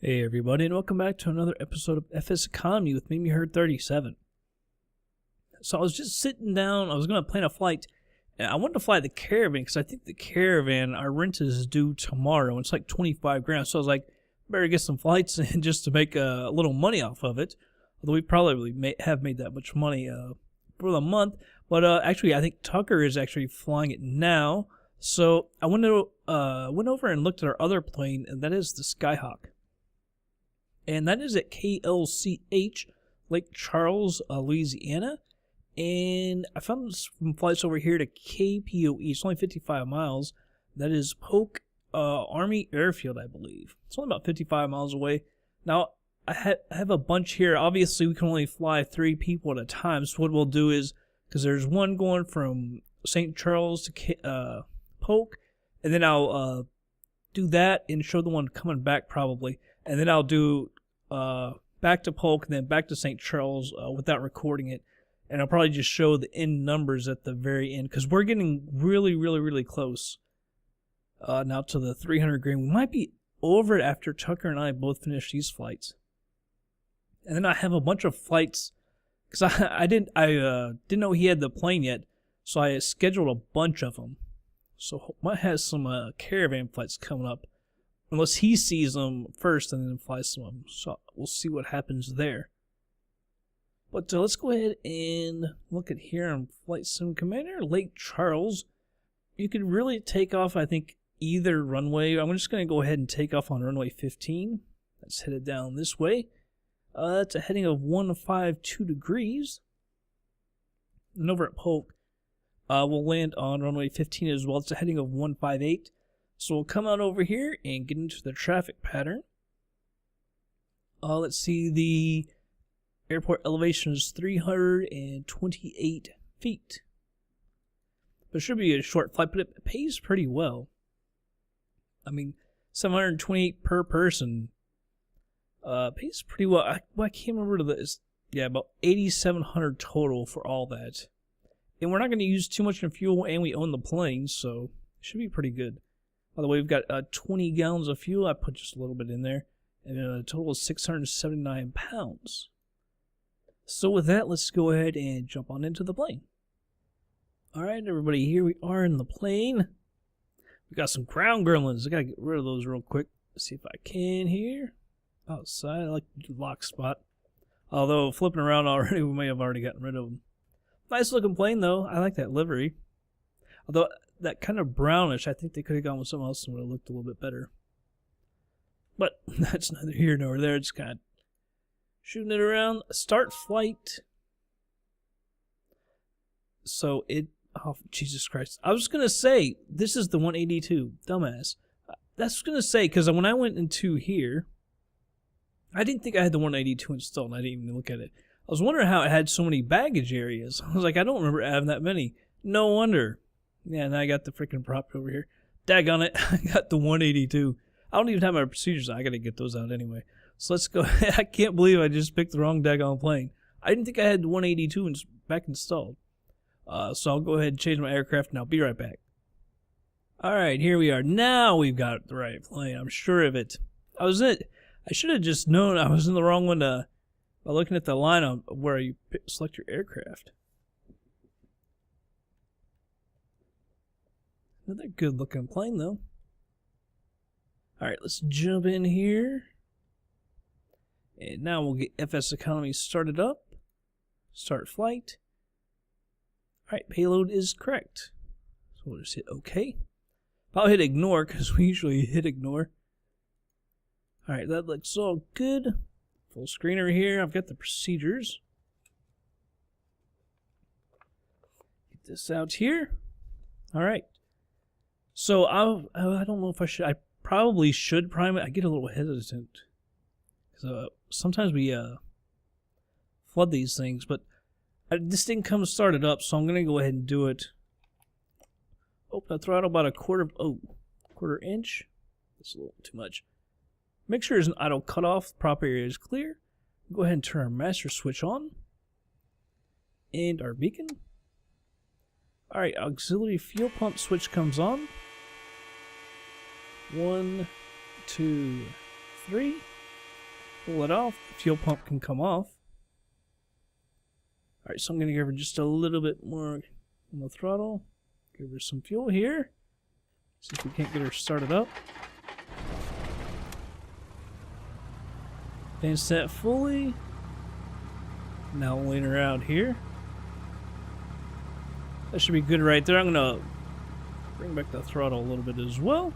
Hey everybody, and welcome back to another episode of FSEconomy with me, Heard 37. So I was just sitting down, I was going to plan a flight, and I wanted to fly the Caravan because I think the Caravan, our rent is due tomorrow, and it's like 25 grand, so I was like, better get some flights in just to make a little money off of it, although we probably have made that much money for the month, but actually I think Tucker is actually flying it now, so I went over and looked at our other plane, and that is the Skyhawk. And that is at KLCH, Lake Charles, Louisiana. And I found some flights over here to KPOE. It's only 55 miles. That is Polk Army Airfield, I believe. It's only about 55 miles away. Now, I have a bunch here. Obviously, we can only fly 3 people at a time. So what we'll do is, because there's one going from St. Charles to Polk, and then I'll do that and show the one coming back probably. And then I'll do back to Polk and then back to St. Charles without recording it. And I'll probably just show the end numbers at the very end because we're getting really close now to the 300 grand. We might be over it after Tucker and I both finish these flights. And then I have a bunch of flights because I didn't know he had the plane yet, so I scheduled a bunch of them. So might have some Caravan flights coming up. Unless he sees them first and then flies some of them. So we'll see what happens there. But let's go ahead and look at here on Flight Sim Commander, Lake Charles. You could really take off, I think, either runway. I'm just going to go ahead and take off on runway 15. That's headed down this way. That's a heading of 152 degrees. And over at Polk, we'll land on runway 15 as well. It's a heading of 158. So we'll come out over here and get into the traffic pattern. Let's see, the airport elevation is 328 feet. It should be a short flight, but it pays pretty well. I mean, 728 per person pays pretty well. I can't remember this. Yeah, about 8,700 total for all that. And we're not going to use too much in fuel, and we own the plane, so it should be pretty good. By the way, we've got 20 gallons of fuel. I put just a little bit in there. And a total of 679 pounds. So with that, let's go ahead and jump on into the plane. Alright, everybody, here we are in the plane. We got some ground gremlins. I gotta get rid of those real quick. Let's see if I can here. Outside, I like the lock spot. Although, flipping around already, we may have already gotten rid of them. Nice looking plane, though. I like that livery. Although, that kind of brownish, I think they could have gone with something else and would have looked a little bit better. But that's neither here nor there. It's kind of shooting it around. Start flight. So oh, Jesus Christ. I was going to say, this is the 182. Dumbass. That's what I was going to say, because when I went into here, I didn't think I had the 182 installed, and I didn't even look at it. I was wondering how it had so many baggage areas. I was like, I don't remember having that many. No wonder. Yeah, now I got the freaking prop over here. Daggone it, I got the 182. I don't even have my procedures. I got to get those out anyway. So let's go. I can't believe I just picked the wrong daggone plane. I didn't think I had the 182 back installed. So I'll go ahead and change my aircraft and I'll be right back. Alright, here we are. Now we've got the right plane. I'm sure of it. I should have just known I was in the wrong one by looking at the line on where you select your aircraft. Another good looking plane though. Alright, let's jump in here. And now we'll get FSEconomy started up. Start flight. Alright, payload is correct. So we'll just hit OK. I'll hit ignore because we usually hit ignore. Alright, that looks all good. Full screener here. I've got the procedures. Get this out here. Alright. So I don't know if I should. I probably should prime it. I get a little hesitant because sometimes we flood these things, but this thing comes started up, so I'm gonna go ahead and do it. Open the throttle about a quarter inch. That's a little too much. Make sure there's an idle cutoff. The prop area is clear. Go ahead and turn our master switch on and our beacon. All right, auxiliary fuel pump switch comes on. 1, 2, 3. pull it off. The fuel pump can come off. Alright, so I'm going to give her just a little bit more on the throttle. Give her some fuel here. See if we can't get her started up. Advance that fully. Now lean her out here. That should be good right there. I'm going to bring back the throttle a little bit as well.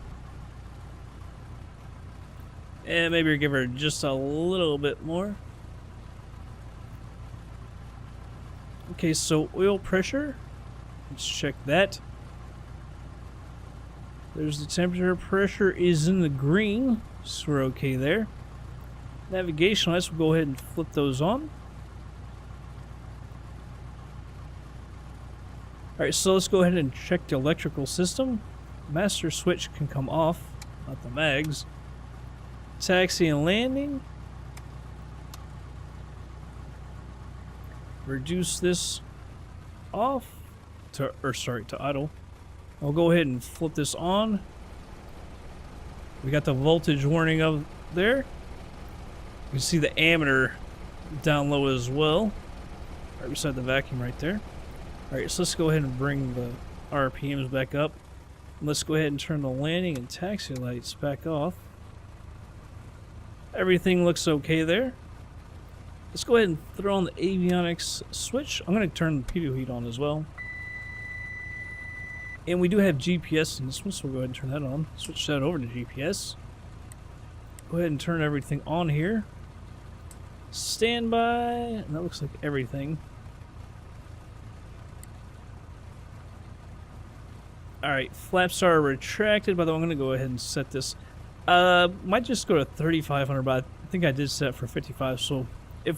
And maybe give her just a little bit more. Okay, so oil pressure. Let's check that. There's the temperature. Pressure is in the green, so we're okay there. Navigation lights, we'll go ahead and flip those on. Alright, so let's go ahead and check the electrical system. Master switch can come off, not the mags. Taxi and landing. Reduce this off to idle. I'll go ahead and flip this on. We got the voltage warning up there. You can see the ammeter down low as well, right beside the vacuum right there. Alright, so let's go ahead and bring the RPMs back up. And let's go ahead and turn the landing and taxi lights back off. Everything looks okay there. Let's go ahead and throw on the avionics switch. I'm going to turn the pitot heat on as well. And we do have GPS in this one, so we'll go ahead and turn that on. Switch that over to GPS. Go ahead and turn everything on here. Standby, and that looks like everything. Alright, flaps are retracted. By the way, I'm going to go ahead and set this. Might just go to 3,500, but I think I did set for 55, so if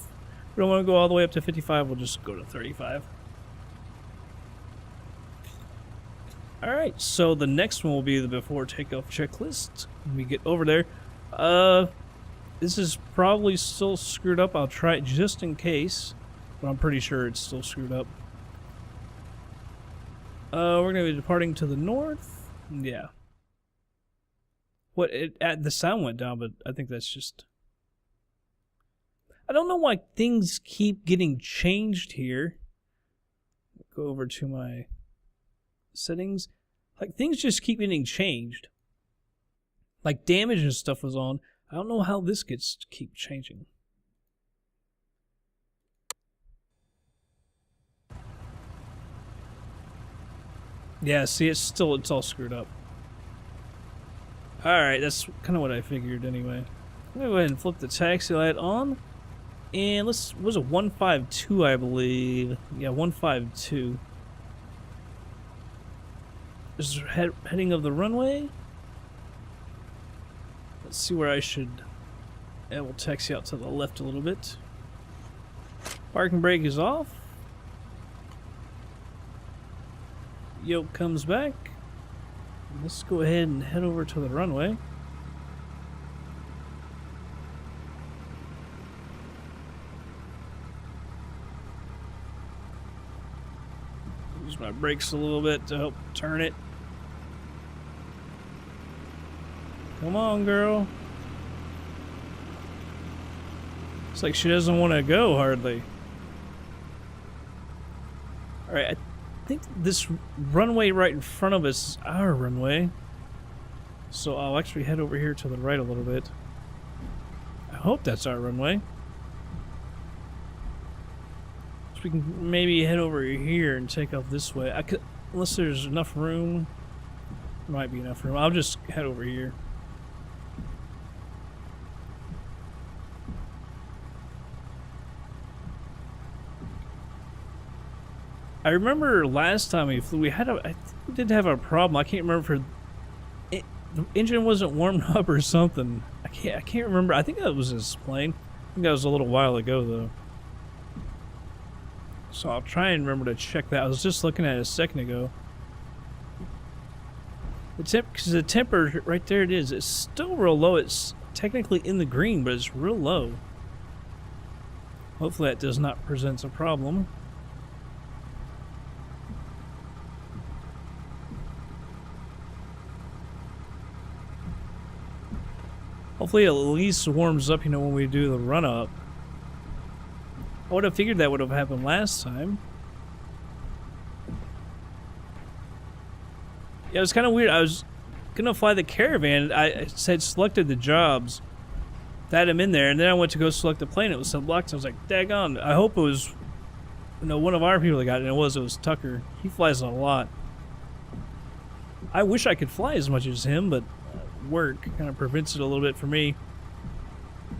we don't want to go all the way up to 55, we'll just go to 35. Alright, so the next one will be the before takeoff checklist. When we get over there. This is probably still screwed up. I'll try it just in case, but I'm pretty sure it's still screwed up. We're going to be departing to the north. Yeah. The sound went down, but I think that's just... I don't know why things keep getting changed here. Go over to my settings. Like, things just keep getting changed. Like, damage and stuff was on. I don't know how this gets to keep changing. Yeah, see, it's all screwed up. Alright, that's kind of what I figured anyway. I'm going to go ahead and flip the taxi light on. And was it 152, I believe? Yeah, 152. This is heading of the runway. Let's see where I should... Yeah, we'll taxi out to the left a little bit. Parking brake is off. Yoke comes back. Let's go ahead and head over to the runway. Use my brakes a little bit to help turn it. Come on, girl. It's like she doesn't want to go, hardly. Alright, I think this runway right in front of us is our runway. So I'll actually head over here to the right a little bit. I hope that's our runway. So we can maybe head over here and take off this way. Unless there's enough room. There might be enough room. I'll just head over here. I remember last time we flew, I think we did have a problem. I can't remember if the engine wasn't warmed up or something. I can't remember. I think that was this plane. I think that was a little while ago though. So I'll try and remember to check that. I was just looking at it a second ago. Because the temper right there, it is. It's still real low. It's technically in the green, but it's real low. Hopefully that does not present a problem. Hopefully it at least warms up, you know, when we do the run-up. I would have figured that would have happened last time. Yeah, it was kind of weird. I was gonna fly the Caravan. I said selected the jobs, had him in there, and then I went to go select the plane. It was unblocked. I was like, daggone. I hope it was, you know, one of our people that got it. And it was Tucker. He flies a lot. I wish I could fly as much as him, but work kind of prevents it a little bit for me.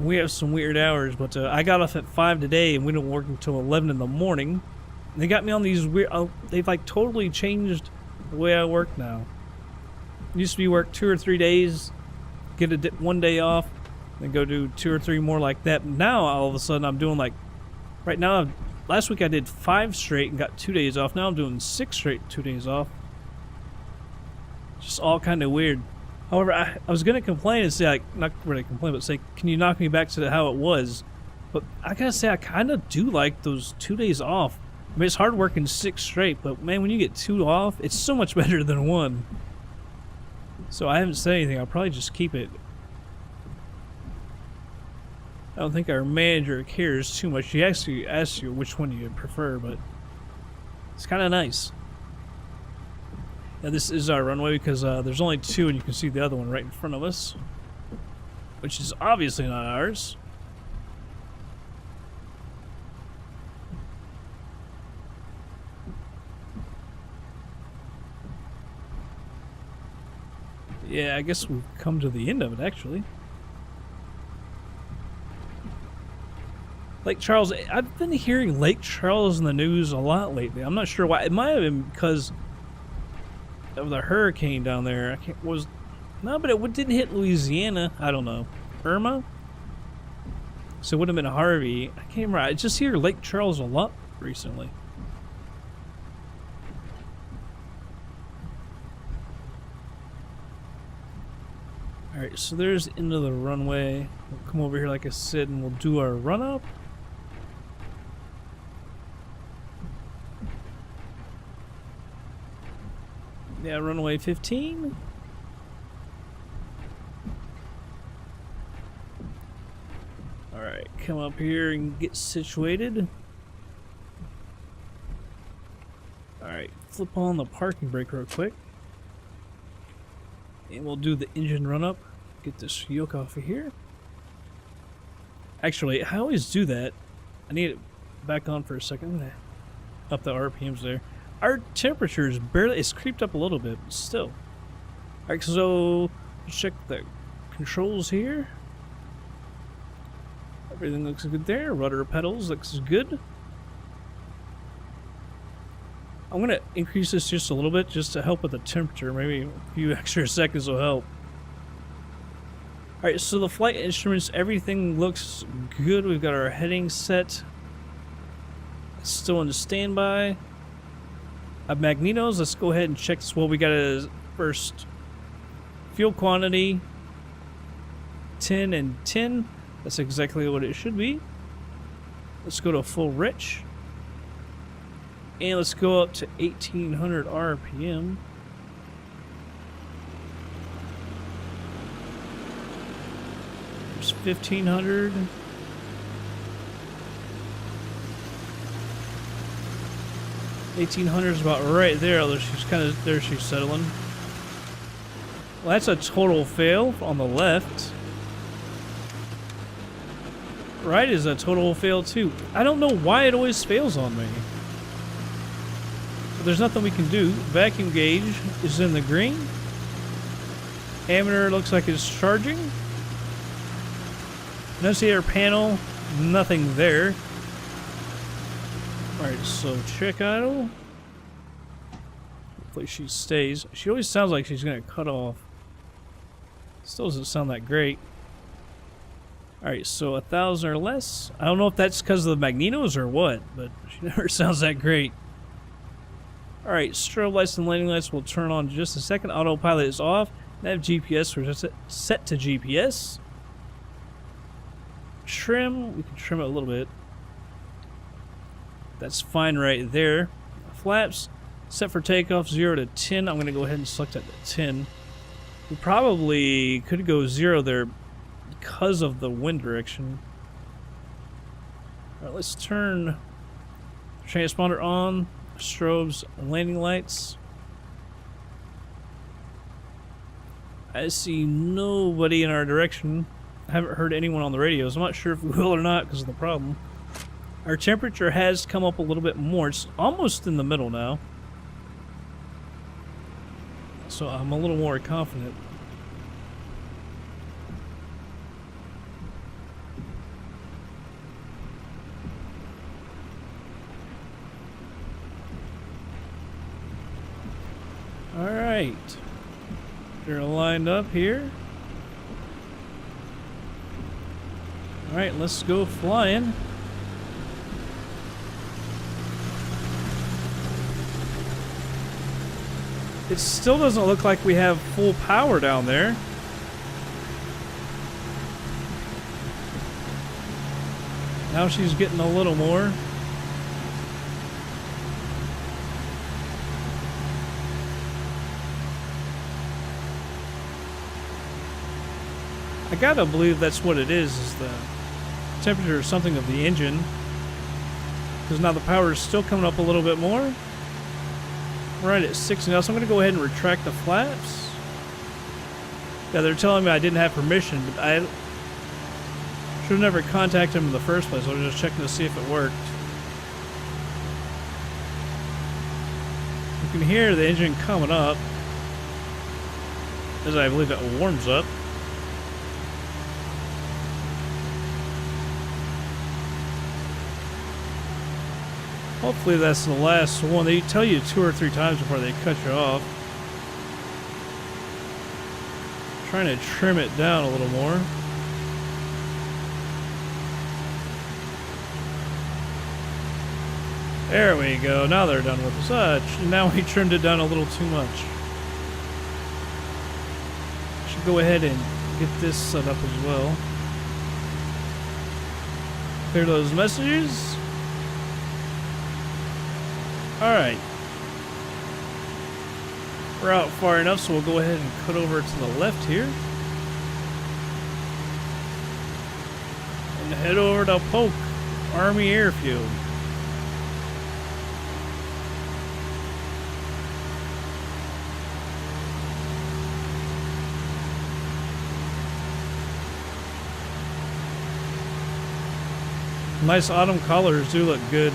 We have some weird hours, but I got off at 5 today, and we don't work until 11 in the morning. They got me on these weird. They've like totally changed the way I work now. Used to be work 2 or 3 days, get a 1 day off, then go do 2 or 3 more like that. Now all of a sudden I'm doing like, right now, last week I did 5 straight and got 2 days off. Now I'm doing 6 straight, 2 days off. Just all kind of weird. However, I was gonna complain and say, like, not really complain, but say, can you knock me back to how it was? But I gotta say, I kind of do like those 2 days off. I mean, it's hard working 6 straight, but man, when you get 2 off, it's so much better than 1. So I haven't said anything. I'll probably just keep it. I don't think our manager cares too much. He actually asks you which one you prefer, but it's kind of nice. Now this is our runway because there's only 2 and you can see the other one right in front of us, which is obviously not ours. Yeah, I guess we've come to the end of it, actually. Lake Charles, I've been hearing Lake Charles in the news a lot lately. I'm not sure why. It might have been because of the hurricane down there. No, but it didn't hit Louisiana. I don't know. Irma? So it would have been Harvey. I can't remember. I just hear Lake Charles a lot recently. Alright, so there's the end of the runway. We'll come over here like I said and we'll do our run up. Yeah, runway 15. Alright, come up here and get situated. Alright, flip on the parking brake real quick. And we'll do the engine run up. Get this yoke off of here. Actually, I always do that. I need it back on for a second. I'm gonna up the RPMs there. Our temperature is barely, it's creeped up a little bit, but still. Alright, so let's check the controls here. Everything looks good there. Rudder pedals looks good. I'm gonna increase this just a little bit just to help with the temperature. Maybe a few extra seconds will help. Alright, so the flight instruments, everything looks good. We've got our heading set. Still in the standby. Magnetos, let's go ahead and check this. Well, we got a first fuel quantity 10 and 10. That's exactly what it should be. Let's go to full rich. And let's go up to 1800 RPM. There's 1500. $1,800 is about right there. Although she's kind of there, she's settling. Well, that's a total fail on the left. Right is a total fail too. I don't know why it always fails on me. But there's nothing we can do. Vacuum gauge is in the green. Ammeter looks like it's charging. Annunciator panel, nothing there. Alright, so check idle. Hopefully she stays. She always sounds like she's going to cut off. Still doesn't sound that great. Alright, so 1,000 or less. I don't know if that's because of the magnetos or what, but she never sounds that great. Alright, strobe lights and landing lights will turn on in just a second. Autopilot is off. Nav GPS, we're just set to GPS. Trim, we can trim it a little bit. That's fine right there. Flaps, set for takeoff 0 to 10. I'm going to go ahead and select that to 10. We probably could go 0 there because of the wind direction. Alright, let's turn transponder on, strobes, landing lights. I see nobody in our direction. I haven't heard anyone on the radios. I'm not sure if we will or not because of the problem. Our temperature has come up a little bit more. It's almost in the middle now. So I'm a little more confident. Alright. They're lined up here. Alright, let's go flying. It still doesn't look like we have full power down there. Now she's getting a little more. I gotta believe that's what it is the temperature or something of the engine. Because now the power is still coming up a little bit more. We're right at 6 now, so I'm going to go ahead and retract the flaps. Yeah, they're telling me I didn't have permission, but I should have never contacted them in the first place. I was just checking to see if it worked. You can hear the engine coming up as I believe it warms up. Hopefully that's the last one. They tell you 2 or 3 times before they cut you off. Trying to trim it down a little more. There we go. Now they're done with us. Now we trimmed it down a little too much. Should go ahead and get this set up as well. Clear those messages. Alright. We're out far enough, so we'll go ahead and cut over to the left here. And head over to Polk Army Airfield. Nice autumn colors do look good.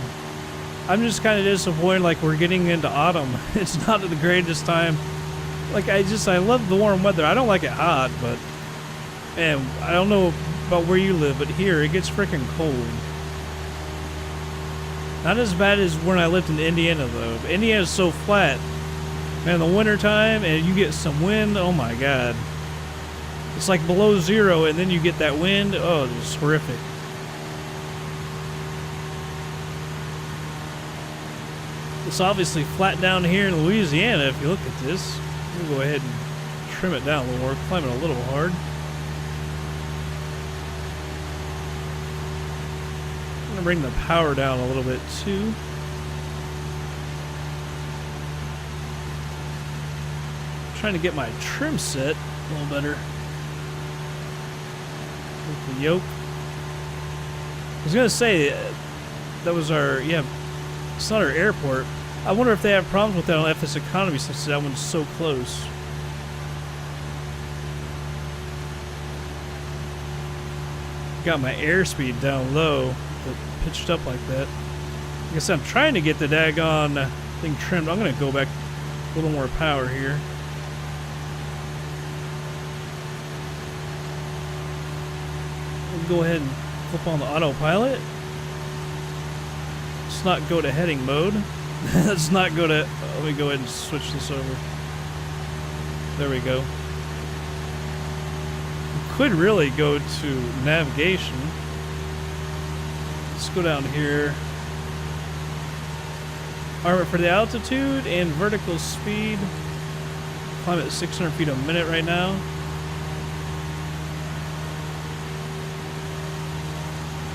I'm just kind of disappointed, like, we're getting into autumn. It's not the greatest time. Like, I love the warm weather. I don't like it hot, but, man, I don't know about where you live, but here, it gets freaking cold. Not as bad as when I lived in Indiana, though. Indiana's so flat. Man, in the wintertime, and you get some wind, oh my god. It's like below 0, and then you get that wind. Oh, it's horrific. It's obviously flat down here in Louisiana if you look at this. We'll go ahead and trim it down a little more, climb it a little hard. I'm going to bring the power down a little bit too. Trying to get my trim set a little better. With the yoke. I was going to say, that was our, yeah, it's not our airport. I wonder if they have problems with that on FSEconomy since that one's so close. Got my airspeed down low, but pitched up like that. Like I said, I'm trying to get the daggone thing trimmed. I'm going to go back a little more power here. We'll go ahead and flip on the autopilot. Let's not go to heading mode. Let's not go to... let me go ahead and switch this over. There we go. We could really go to navigation. Let's go down here. Alright, for the altitude and vertical speed, climb at 600 feet a minute right now.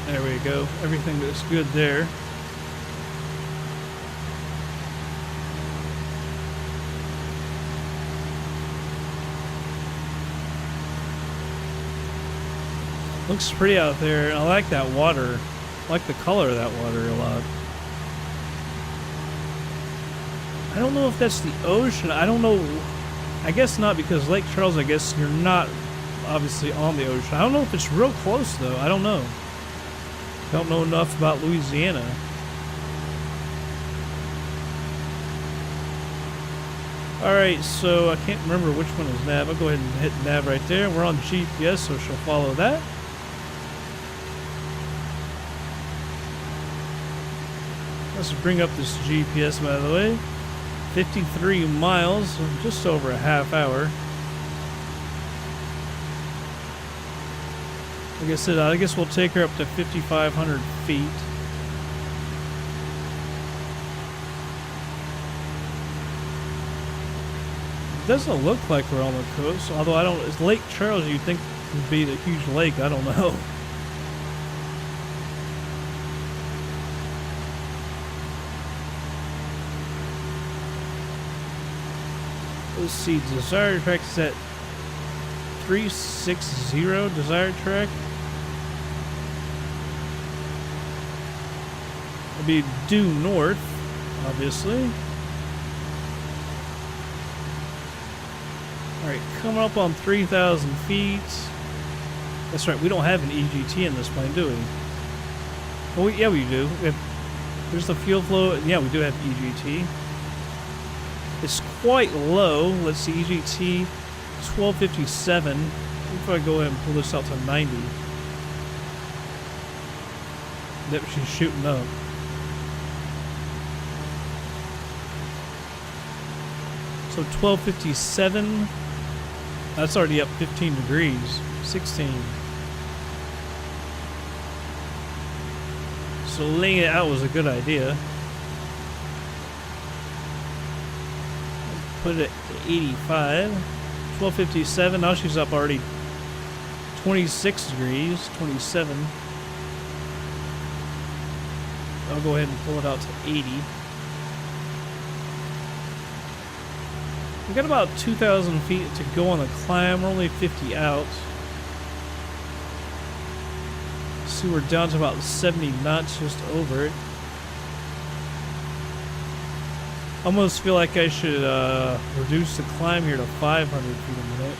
There we go. Everything looks good there. Looks pretty out there. I like that water. I like the color of that water a lot. I don't know if that's the ocean. I don't know. I guess not, because Lake Charles, I guess you're not obviously on the ocean. I don't know if it's real close, though. I don't know. Don't know enough about Louisiana. Alright, so I can't remember which one is nav. I'll go ahead and hit nav right there. We're on GPS, so she'll follow that. Let's bring up this GPS, by the way. 53 miles, so just over a half hour. Like I said, I guess we'll take her up to 5,500 feet. It doesn't look like we're on the coast, although I don't. It's Lake Charles, you'd think would be the huge lake. I don't know. Let's see, desired track is at 360 desired track. It'll be due north, obviously. Alright, coming up on 3,000 feet. That's right, we don't have an EGT in this plane, do we? Oh, yeah, we do. There's the fuel flow. Yeah, we do have EGT. It's quite low. Let's see, EGT 1257. If I go ahead and pull this out to 90. Yep, she's shooting up. So 1257. That's already up 15 degrees. 16. So laying it out was a good idea. Put it at 85. 1257. Now she's up already 26 degrees. 27. I'll go ahead and pull it out to 80. We've got about 2,000 feet to go on the climb. We're only 50 out. See, we're down to about 70 knots, just over it. Almost feel like I should reduce the climb here to 500 feet a minute.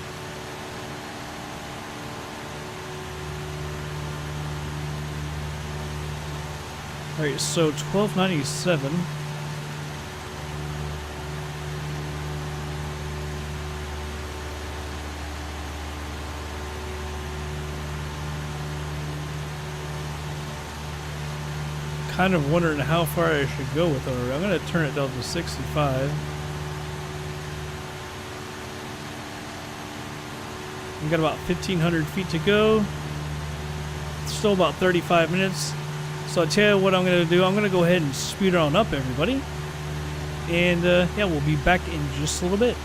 Alright, so 1297. Kind of wondering how far I should go with her. I'm going to turn it down to 65. We've got about 1,500 feet to go. Still about 35 minutes. So I'll tell you what I'm going to do. I'm going to go ahead and speed on up, everybody. And yeah, we'll be back in just a little bit.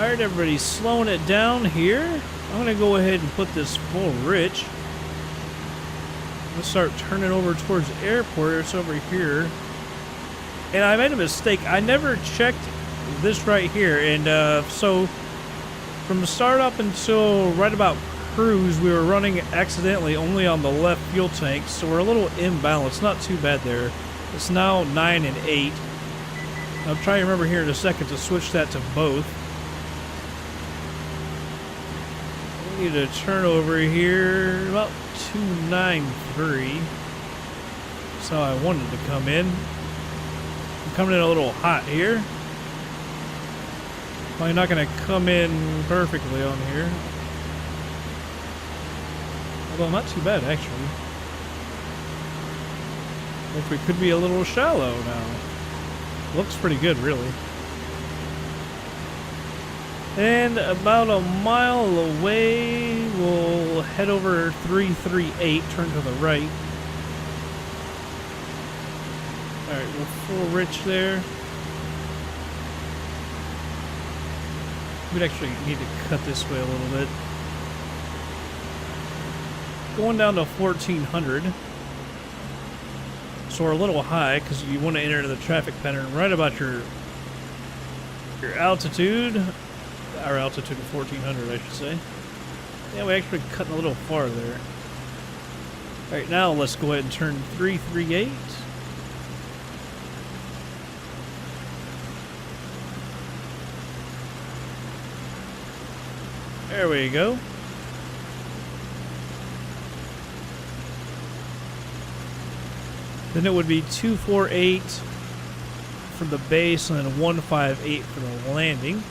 Alright, everybody's slowing it down here. I'm going to go ahead and put this full rich. I'm going to start turning over towards the airport. It's over here. And I made a mistake. I never checked this right here. And so from the start up until right about cruise, we were running accidentally only on the left fuel tank. So we're a little imbalanced. Not too bad there. It's now 9 and 8. I'll try to remember here in a second to switch that to both. We need to turn over here about 293. That's how I wanted to come in. I'm coming in a little hot here. Probably not going to come in perfectly on here. Although not too bad actually. If we could be a little shallow now. Looks pretty good, really. And about a mile away, we'll head over 338, turn to the right. Alright, we'll full rich there. We'd actually need to cut this way a little bit. Going down to 1400. So we're a little high because you want to enter the traffic pattern right about your altitude. Our altitude of 1400, I should say. Yeah, we actually cutting a little far there. Alright, now let's go ahead and turn 338. There we go. Then it would be 248 for the base and then 158 for the landing.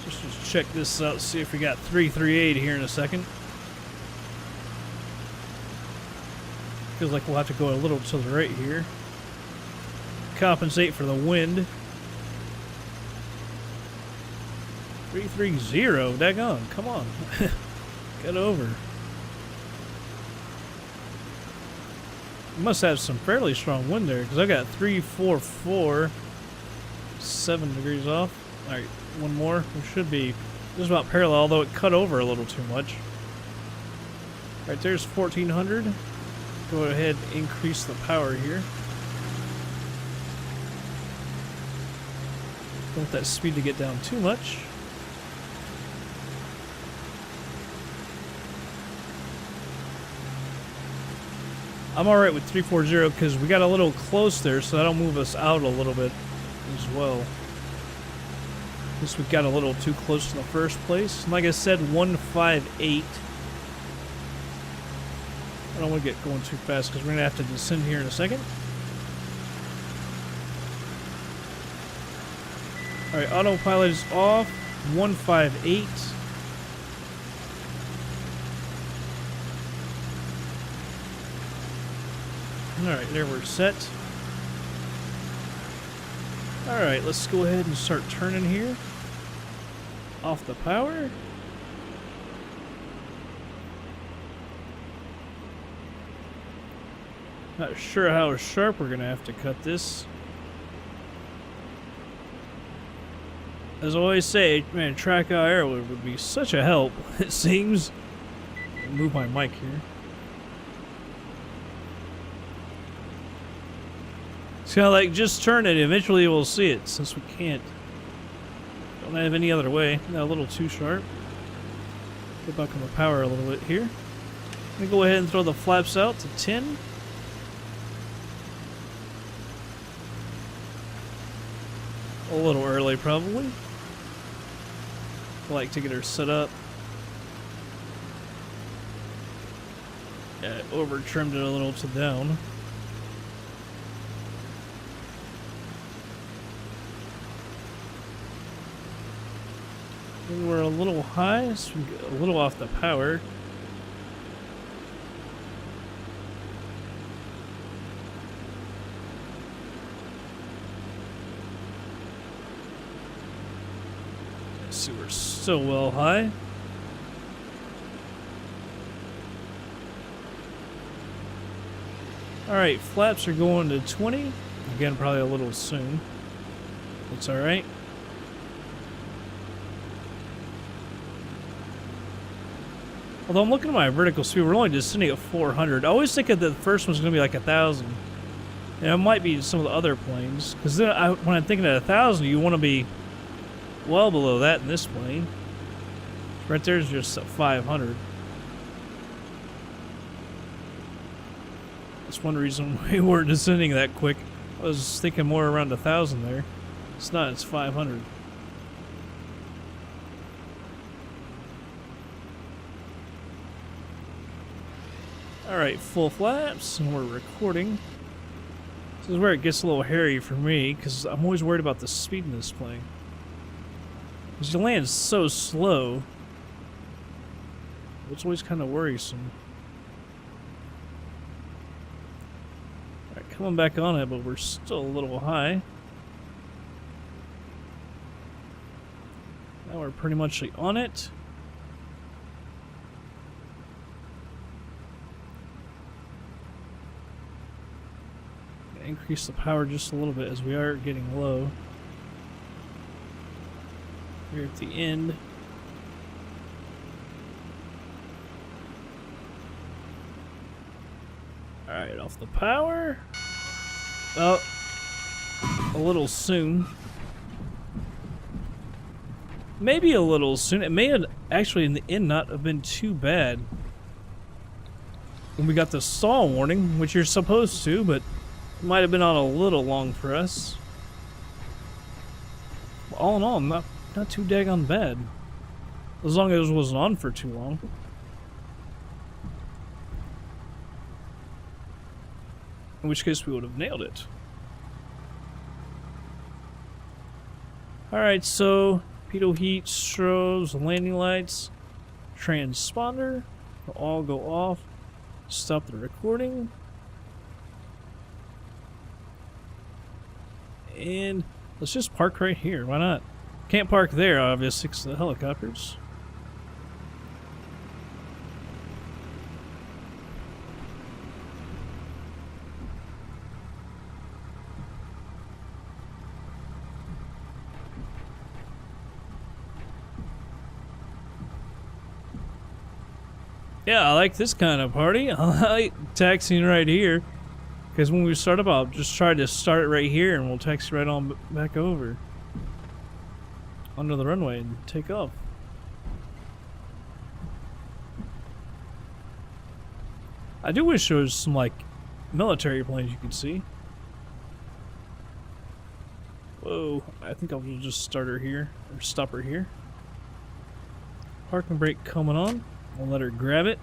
Just check this out, see if we got 338 here in a second. Feels like we'll have to go a little to the right here. Compensate for the wind. 330, daggone, come on. Get over. Must have some fairly strong wind there, because I got 344, 7 degrees off. Alright, one more. We should be just about parallel, although it cut over a little too much. Right there's 1400. Go ahead and increase the power here. Don't want that speed to get down too much. I'm alright with 340 because we got a little close there, so that'll move us out a little bit as well. At least we got a little too close in the first place. And like I said, 158. I don't want to get going too fast because we're going to have to descend here in a second. Alright, autopilot is off. 158. Alright, there we're set. Alright, let's go ahead and start turning here. Off the power. Not sure how sharp we're going to have to cut this. As I always say, man, track IR would be such a help, it seems. Move my mic here. It's kind of like, just turn it, eventually we'll see it, since we can't. Don't have any other way. Not a little too sharp. Get back on the power a little bit here. I'm going to go ahead and throw the flaps out to 10. A little early, probably. I like to get her set up. Yeah, over trimmed it a little to down. And we're a little high, so we get a little off the power. See, we're still well high. Alright, flaps are going to 20. again, probably a little soon. It's alright. Although I'm looking at my vertical speed, we're only descending at 400. I always think that the first one's going to be like 1,000. And it might be some of the other planes. Because then when I'm thinking at 1,000, you want to be well below that in this plane. Right there's just 500. That's one reason we weren't descending that quick. I was thinking more around 1,000 there. It's not, it's 500. Alright, full flaps, and we're recording. This is where it gets a little hairy for me, because I'm always worried about the speed in this plane. Because you land so slow, it's always kind of worrisome. Alright, coming back on it, but we're still a little high. Now we're pretty much on it. Increase the power just a little bit as we are getting low. We're at the end. Alright, off the power. Oh, a little soon. Maybe a little soon. It may have actually in the end not have been too bad. When we got the stall warning, which you're supposed to, but it might have been on a little long for us. All in all, not too daggone bad. As long as it wasn't on for too long. In which case we would have nailed it. Alright, so pitot heat, strobes, landing lights, transponder will all go off. Stop the recording. And let's just park right here. Why not? Can't park there, obviously, because of the helicopters. Yeah, I like this kind of party. I like taxiing right here. Because when we start up, I'll just try to start it right here and we'll taxi right on back over. Onto the runway and take off. I do wish there was some, like, military planes you could see. Whoa, I think I'll just start her here, or stop her here. Parking brake coming on. I'll let her grab it.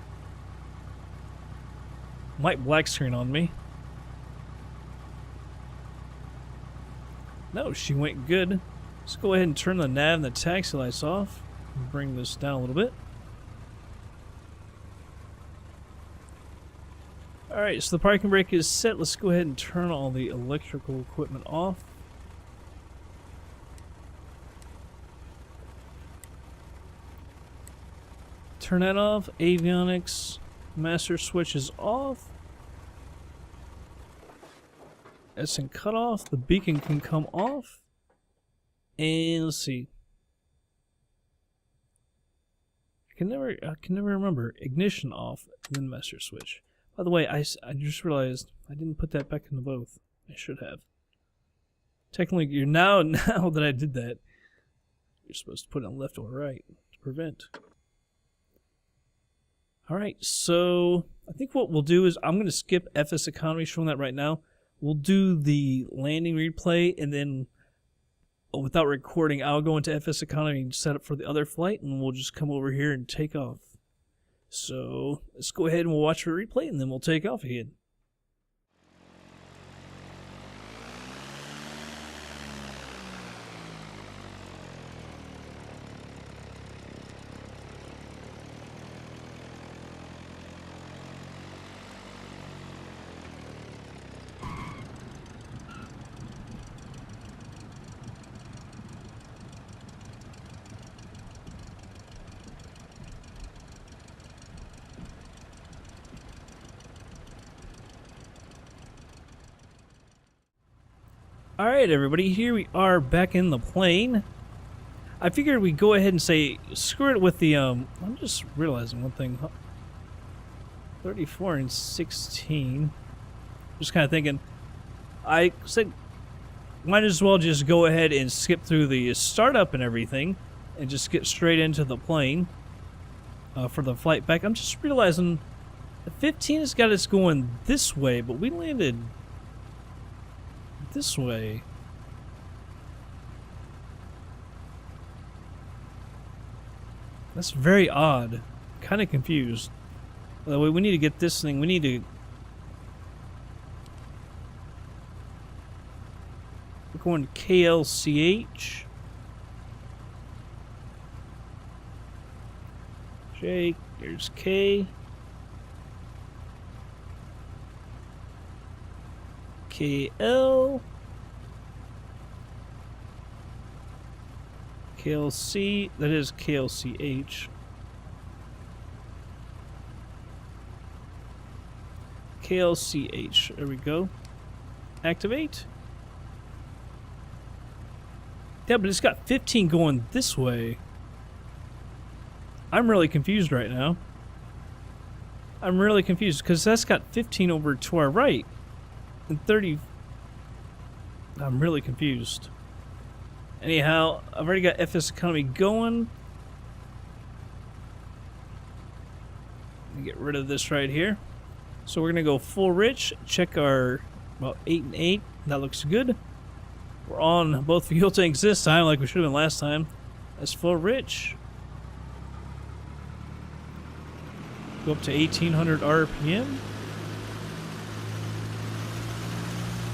Might black screen on me. No, she went good. Let's go ahead and turn the nav and the taxi lights off. And bring this down a little bit. Alright, so the parking brake is set. Let's go ahead and turn all the electrical equipment off. Turn that off. Avionics master switch is off. SN cut off. The beacon can come off. And let's see. I can never remember. Ignition off, and then master switch. By the way, I just realized I didn't put that back in the both. I should have. Technically, you're now that I did that, you're supposed to put it on left or right to prevent. Alright, so I think what we'll do is I'm going to skip FSEconomy, showing that right now. We'll do the landing replay, and then without recording, I'll go into FSEconomy and set up for the other flight, and we'll just come over here and take off. So let's go ahead and we'll watch the replay, and then we'll take off again. Alright everybody, here we are back in the plane. I figured we'd go ahead and say, screw it with the, I'm just realizing one thing. 34 and 16. Just kind of thinking, I said, might as well just go ahead and skip through the startup and everything, and just get straight into the plane for the flight back. I'm just realizing, the 15 has got us going this way, but we landed this way. That's very odd. Kind of confused. By the way, we need to get this thing. We need to. We're going to KLCH. J. There's K. KL. KLC, that is KLCH. KLCH, there we go. Activate. Yeah, but it's got 15 going this way. I'm really confused right now. I'm really confused because that's got 15 over to our right. And 30. I'm really confused. Anyhow, I've already got FSEconomy going. Let me get rid of this right here. So we're going to go full rich. Check our about 8 and 8. That looks good. We're on both fuel tanks this time like we should have been last time. That's full rich. Go up to 1800 RPM.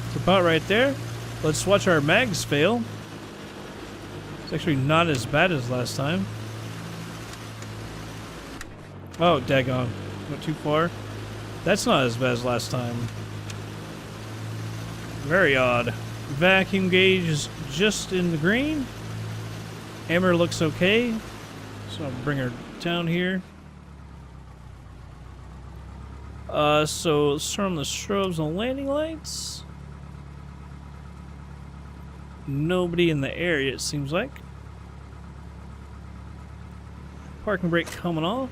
It's about right there. Let's watch our mags fail. It's actually not as bad as last time. Oh, daggone. Went too far. That's not as bad as last time. Very odd. Vacuum gauge is just in the green. Hammer looks okay. So I'll bring her down here. So let's turn on the strobes and landing lights. Nobody in the area, it seems like. Parking brake coming off.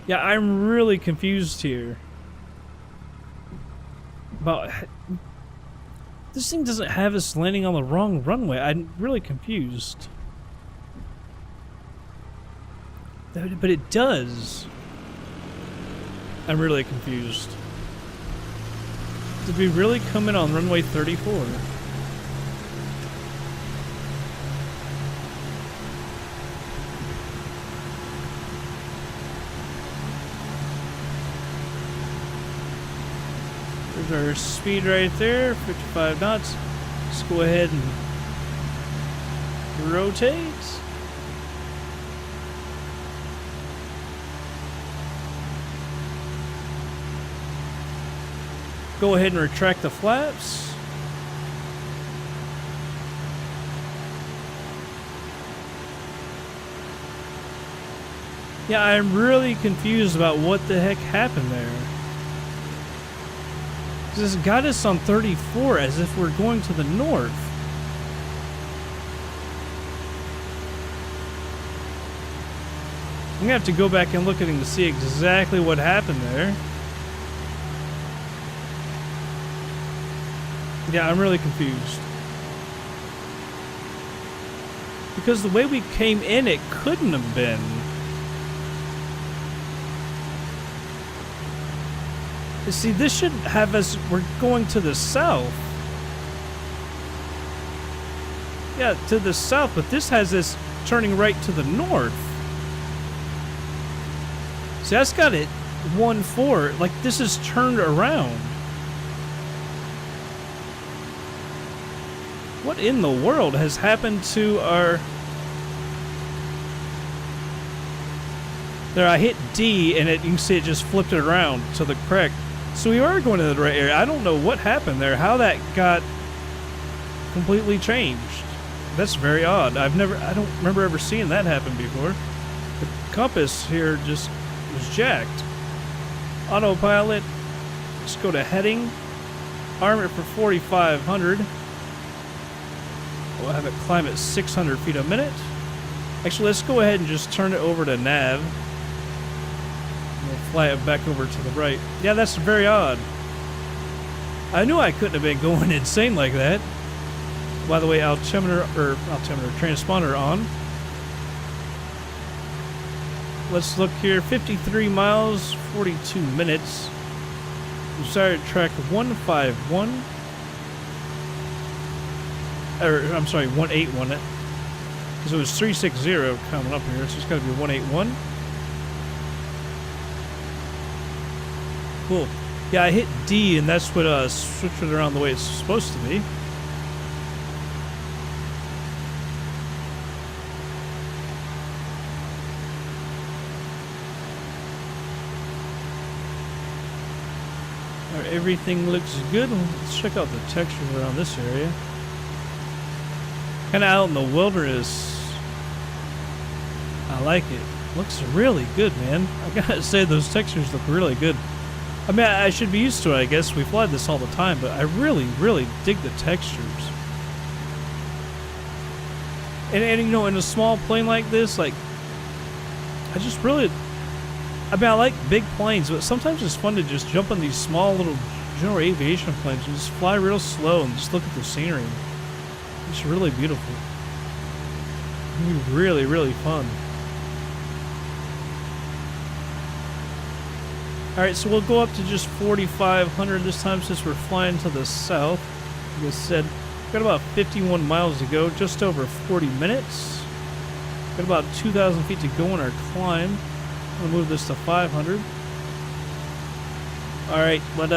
Yeah, I'm really confused here. About this thing doesn't have us landing on the wrong runway. I'm really confused. But it does. I'm really confused. Did we really come in on runway 34? There's our speed right there, 55 knots. Let's go ahead and rotate. Go ahead and retract the flaps. Yeah, I'm really confused about what the heck happened there. This got us on 34 as if we're going to the north. I'm gonna have to go back and look at him to see exactly what happened there. Yeah, I'm really confused. Because the way we came in, it couldn't have been. You see, this should have us, we're going to the south. Yeah, to the south, but this has us turning right to the north. See, that's got it 1-4, like this is turned around. What in the world has happened to our... There, I hit D and you can see it just flipped it around to the correct. So we are going to the right area. I don't know what happened there, how that got completely changed. That's very odd. I don't remember ever seeing that happen before. The compass here just was jacked. Autopilot. Let's go to heading. Arm it for 4,500. We'll have it climb at 600 feet a minute. Actually, let's go ahead and just turn it over to nav. We'll fly it back over to the right. Yeah, that's very odd. I knew I couldn't have been going insane like that. By the way, transponder on. Let's look here. 53 miles, 42 minutes. We started track 151. I'm sorry, 181. Because it was 360 coming up here, so it's got to be 181. Cool. Yeah, I hit D, and that's what switched it around the way it's supposed to be. All right, everything looks good. Let's check out the textures around this area. Kind of out in the wilderness. I like it. Looks really good, man. I gotta say, those textures look really good. I mean, I should be used to it, I guess. We fly this all the time, but I really, really dig the textures. And you know, in a small plane like this, like, I just really... I mean, I like big planes, but sometimes it's fun to just jump on these small little general aviation planes and just fly real slow and just look at the scenery. It's really beautiful. It'll be really, really fun. Alright, so we'll go up to just 4,500 this time since we're flying to the south. Like I said, we've got about 51 miles to go, just over 40 minutes. Got about 2,000 feet to go in our climb. I'm going to move this to 500. Alright, but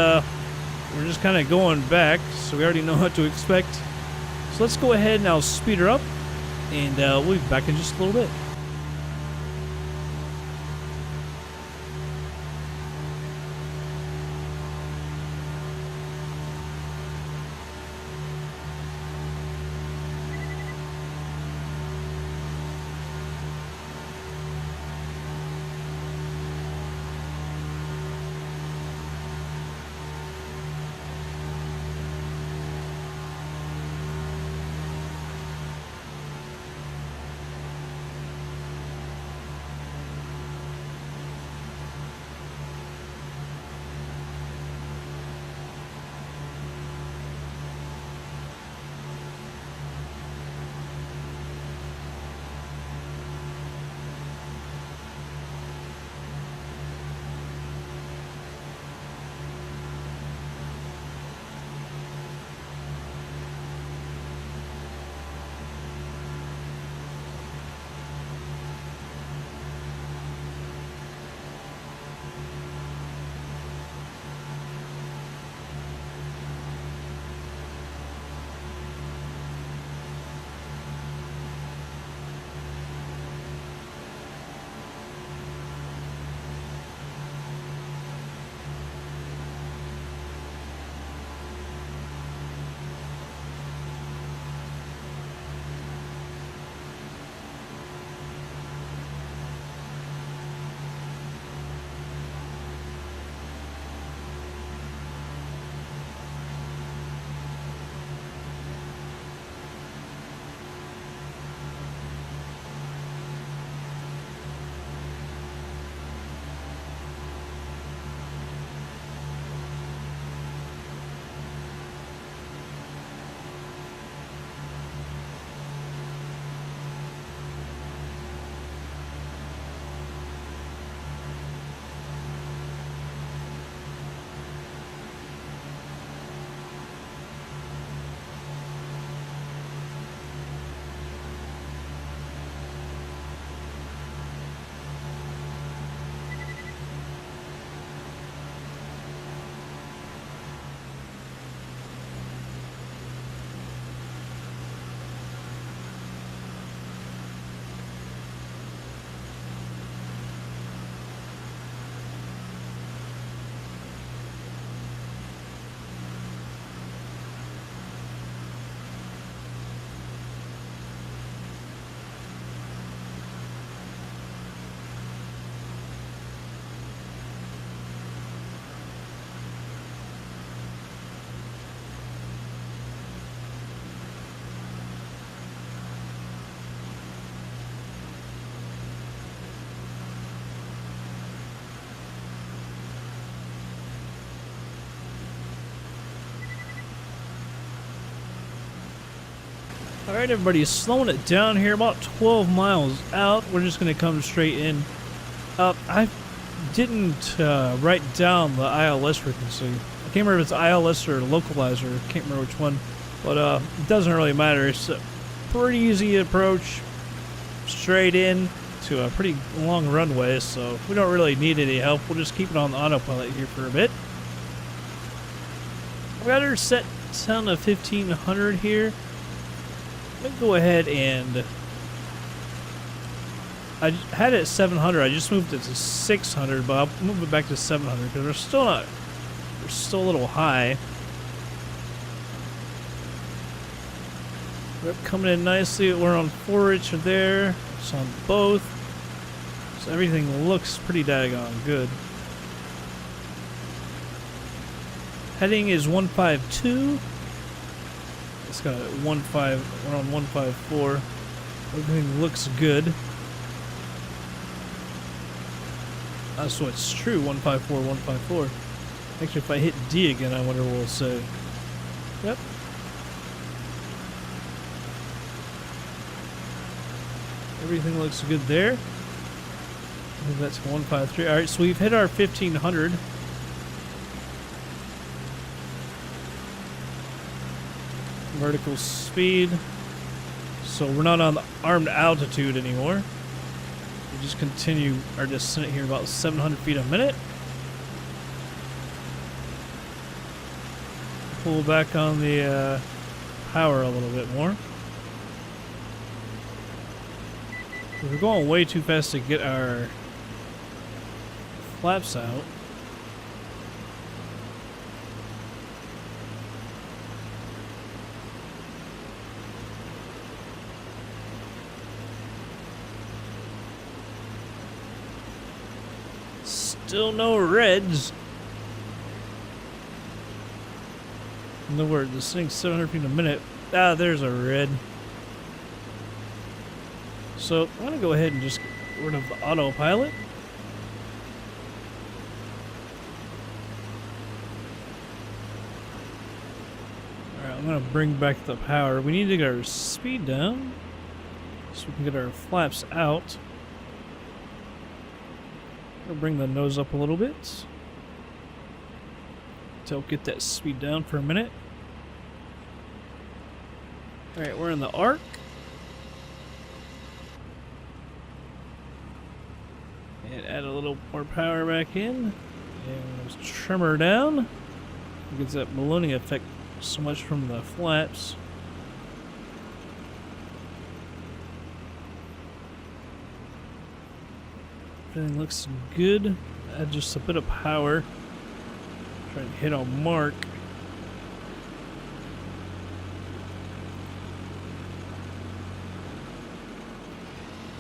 we're just kind of going back, so we already know what to expect. So let's go ahead and I'll speed her up, and we'll be back in just a little bit. Alright, everybody, slowing it down here, about 12 miles out. We're just going to come straight in. I didn't write down the ILS frequency. I can't remember if it's ILS or localizer. I can't remember which one. But it doesn't really matter. It's a pretty easy approach. Straight in to a pretty long runway, so we don't really need any help. We'll just keep it on the autopilot here for a bit. We got her set down to 1500 here. Let me go ahead and... I had it at 700. I just moved it to 600, but I'll move it back to 700 because we're still not... We're still a little high. We're coming in nicely. We're on 4-inch there. It's on both. So everything looks pretty daggone good. Heading is 152. It's got 15. We're on 154. Everything looks good. So it's true. 154, 154. Actually, if I hit D again, I wonder what it'll say. Yep. Everything looks good there. I think that's 153. Alright, so we've hit our 1500. Vertical speed. So we're not on the armed altitude anymore. We just continue our descent here about 700 feet a minute. Pull back on the power a little bit more. We're going way too fast to get our flaps out. Still no reds. No word. This thing's 700 feet a minute. Ah, there's a red. So I'm going to go ahead and just get rid of the autopilot. Alright, I'm going to bring back the power. We need to get our speed down so we can get our flaps out. I'll bring the nose up a little bit to get that speed down for a minute. Alright, we're in the arc. And add a little more power back in. And trim her down. It gets that ballooning effect so much from the flaps. Everything looks good. Add just a bit of power. Try to hit on mark.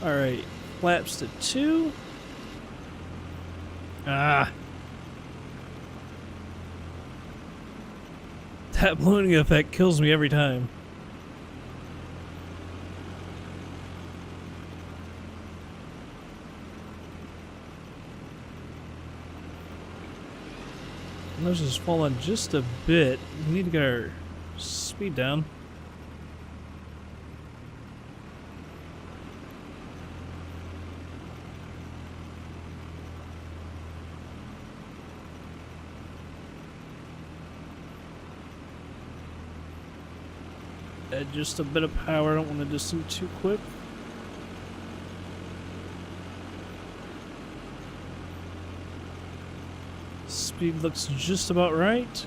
Alright, flaps to 2. Ah. That ballooning effect kills me every time. Nose is falling just a bit. We need to get our speed down. Add just a bit of power. I don't want to descend too quick. Speed looks just about right.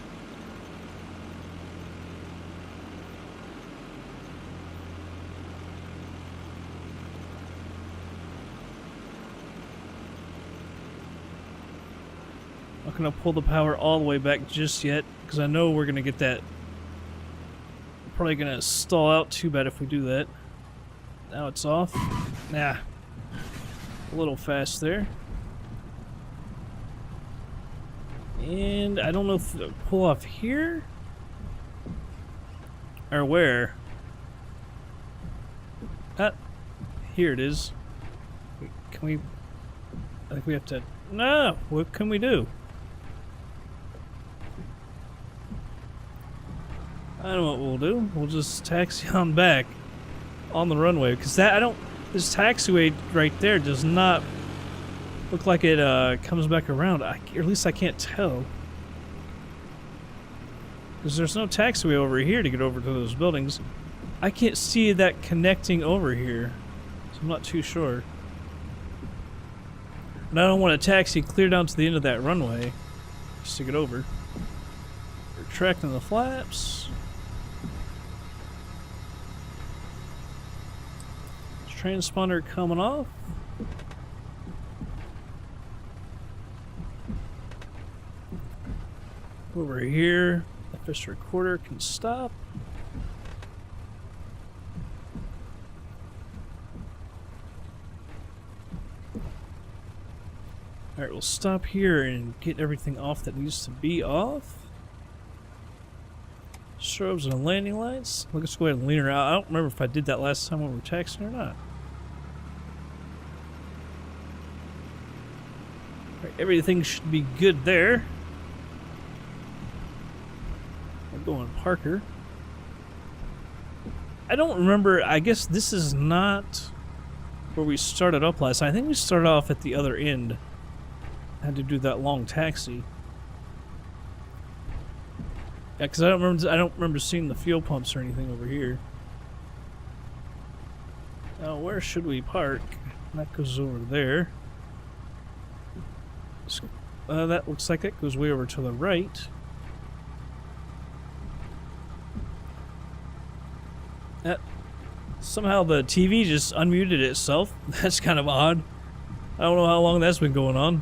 Not gonna pull the power all the way back just yet because I know we're gonna get that. Probably gonna stall out too bad if we do that. Now it's off. Nah. A little fast there. And I don't know if it'll pull off here or where. Ah, here it is. Can we? I think we have to. No, what can we do? I know what we'll do. We'll just taxi on back. on the runway, because that this taxiway right there does not look like it comes back around. Or at least I can't tell, because there's no taxiway over here to get over to those buildings. I can't see that connecting over here, so I'm not too sure. And I don't want to taxi clear down to the end of that runway just to get over. Retracting the flaps. Transponder coming off. Over here, FS recorder can stop. Alright, we'll stop here and get everything off that needs to be off. Strobes and landing lights. Let's go ahead and lean her out. I don't remember if I did that last time when we were taxiing or not. Alright, everything should be good there. We're going Parker. I don't remember. I guess this is not where we started up last time. I think we started off at the other end. Had to do that long taxi. Yeah, because I don't remember seeing the fuel pumps or anything over here. Now, where should we park? That goes over there. That looks like that goes way over to the right. Somehow the TV just unmuted itself. That's kind of odd. I don't know how long that's been going on.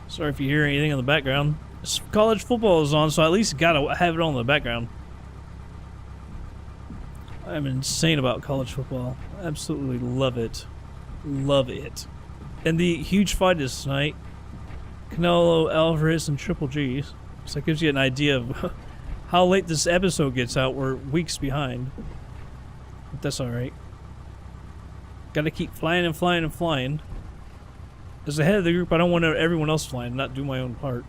Sorry if you hear anything in the background. College football is on, so I at least gotta have it on in the background. I'm insane about college football. Absolutely love it. Love it. And the huge fight is tonight. Canelo, Alvarez, and Triple G. So that gives you an idea of how late this episode gets out. We're weeks behind. But that's alright. Gotta keep flying and flying and flying. As the head of the group, I don't want everyone else flying, not do my own part.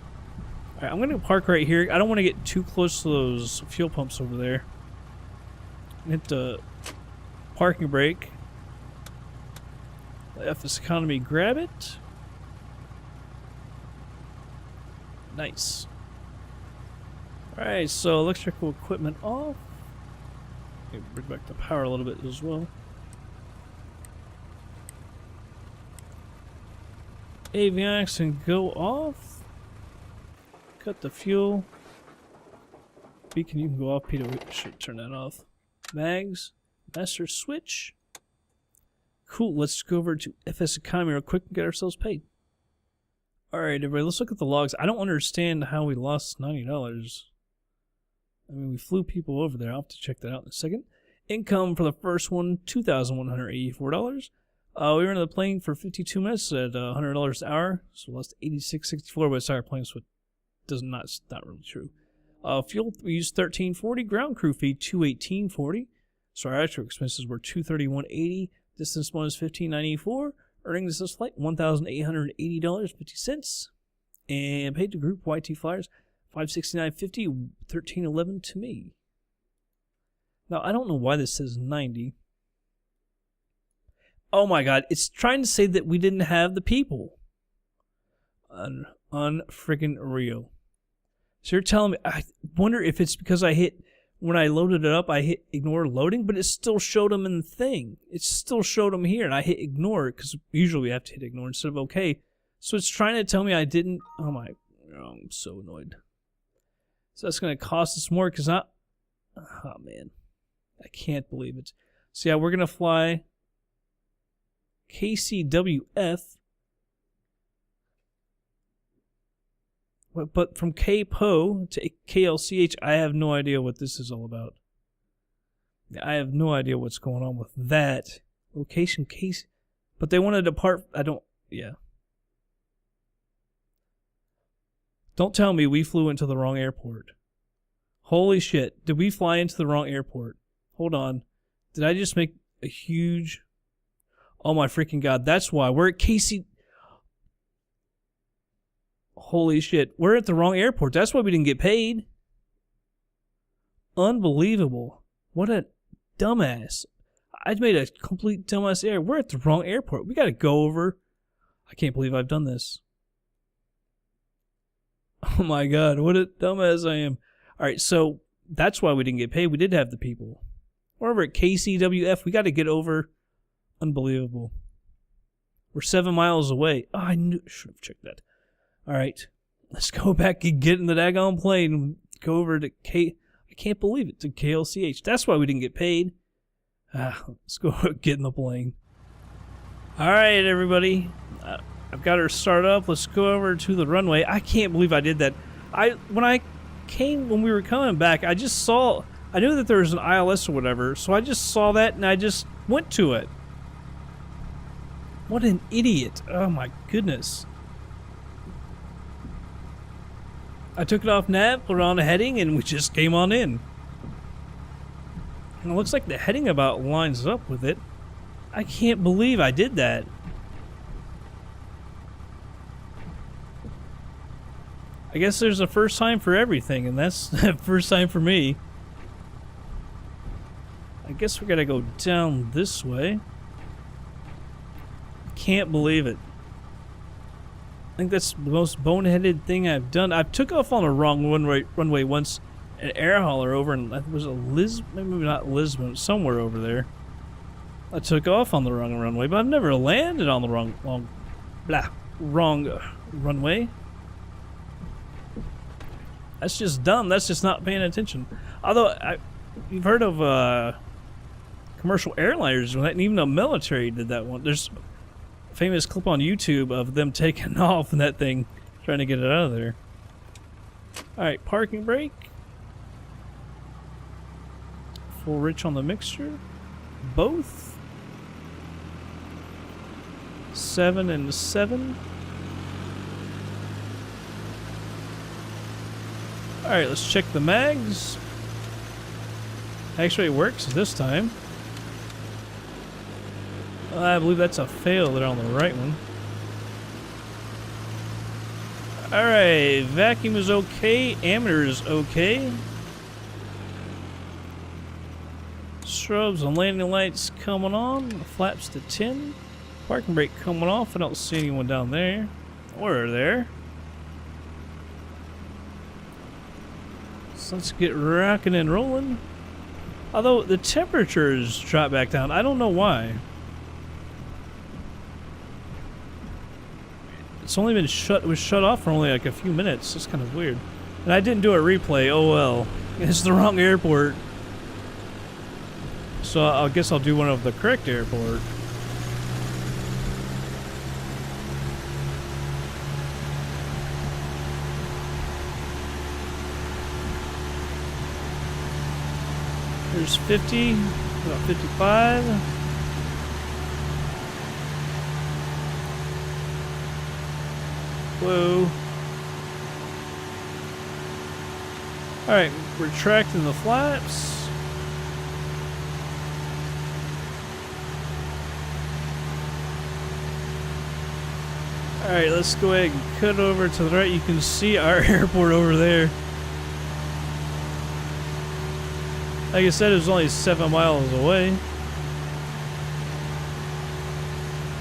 Alright, I'm gonna park right here. I don't want to get too close to those fuel pumps over there. Hit the parking brake. Let FSEconomy grab it. Nice. Alright, so electrical equipment off. Okay, bring back the power a little bit as well. Avionics and go off. Cut the fuel. Beacon, you can go off. Peter, we should turn that off. Mags. Master switch. Cool, let's go over to FSEconomy real quick and get ourselves paid. Alright, everybody, let's look at the logs. I don't understand how we lost $90. I mean, we flew people over there. I'll have to check that out in a second. Income for the first one, $2,184. We were in the plane for 52 minutes at $100 an hour, so we lost $86.64, but it's our plane, so it not really true. Fuel, we used $13.40. Ground crew fee, $218.40. So our actual expenses were $231.80. Distance bonus, $15.94. Earnings this flight, $1,880.50. And paid to group YT Flyers, $569.50, $13.11 to me. Now, I don't know why this says 90. Oh my god, it's trying to say that we didn't have the people. Unfriggin' real. So you're telling me, I wonder if it's because when I loaded it up, I hit ignore loading, but it still showed them in the thing. It still showed them here, and I hit ignore, because usually we have to hit ignore instead of okay. So it's trying to tell me I didn't, I'm so annoyed. So that's going to cost us more, because oh man, I can't believe it. So yeah, we're going to fly KCWF, but from KPOE to KLCH, I have no idea what this is all about. I have no idea what's going on with that location case, but they want to depart. Yeah. Don't tell me we flew into the wrong airport. Holy shit, did we fly into the wrong airport? Hold on. Did I just make a huge... Oh my freaking god, that's why. We're at KC... Holy shit, we're at the wrong airport. That's why we didn't get paid. Unbelievable. What a dumbass. I made a complete dumbass error. We're at the wrong airport. We got to go over. I can't believe I've done this. Oh my god, what a dumbass I am. Alright, so that's why we didn't get paid. We did have the people. We're over at KCWF. We got to get over. Unbelievable. We're 7 miles away. Oh, I should have checked that. Alright, let's go back and get in the daggone plane and go over to I can't believe it, to KLCH. That's why we didn't get paid. Let's go get in the plane. Alright, everybody. I've got her start up. Let's go over to the runway. I can't believe I did that. When we were coming back, I just saw, I knew that there was an ILS or whatever, so I just saw that and I just went to it. What an idiot. Oh my goodness. I took it off nav, put it on a heading, and we just came on in. And it looks like the heading about lines up with it. I can't believe I did that. I guess there's a first time for everything, and that's the first time for me. I guess we gotta go down this way. Can't believe it. I think that's the most boneheaded thing I've done. I took off on a wrong runway once, an air hauler over, and it was maybe not Lisbon, somewhere over there. I took off on the wrong runway, but I've never landed on the wrong runway. That's just dumb. That's just not paying attention. Although, you've heard of commercial airliners, and even the military did that one. There's a famous clip on YouTube of them taking off and that thing, trying to get it out of there. Alright, parking brake. Full rich on the mixture. Both. 7 and 7. Alright, let's check the mags. Actually, it works this time. I believe that's a fail there on the right one. Alright, vacuum is okay. Ammeter is okay. Strobes and landing lights coming on. Flaps to 10. Parking brake coming off. I don't see anyone down there. Or there. So let's get rocking and rolling. Although the temperatures drop back down. I don't know why. It's only been it was shut off for only like a few minutes. It's kind of weird. And I didn't do a replay. Oh well. It's the wrong airport. So I guess I'll do one of the correct airport. There's 50, about 55. Whoa. Alright, retracting the flaps. Alright, let's go ahead and cut over to the right. You can see our airport over there. Like I said, it was only 7 miles away.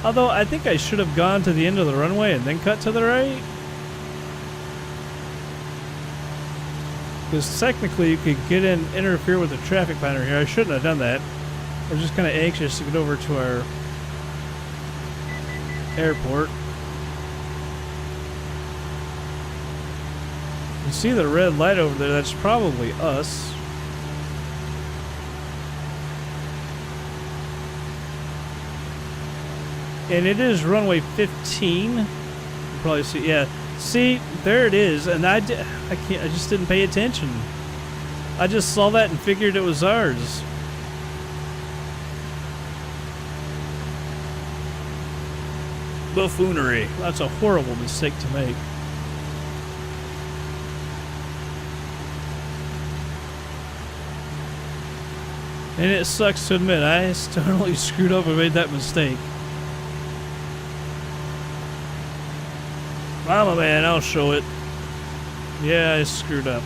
Although, I think I should have gone to the end of the runway and then cut to the right. Because technically you could get in, interfere with the traffic pattern here. I shouldn't have done that. I was just kind of anxious to get over to our airport. You see the red light over there? That's probably us. And it is runway 15. You can probably see, yeah. See, there it is, and I just didn't pay attention. I just saw that and figured it was ours. Buffoonery. That's a horrible mistake to make. And it sucks to admit, I totally screwed up and made that mistake. I'm a man, I'll show it. Yeah, I screwed up.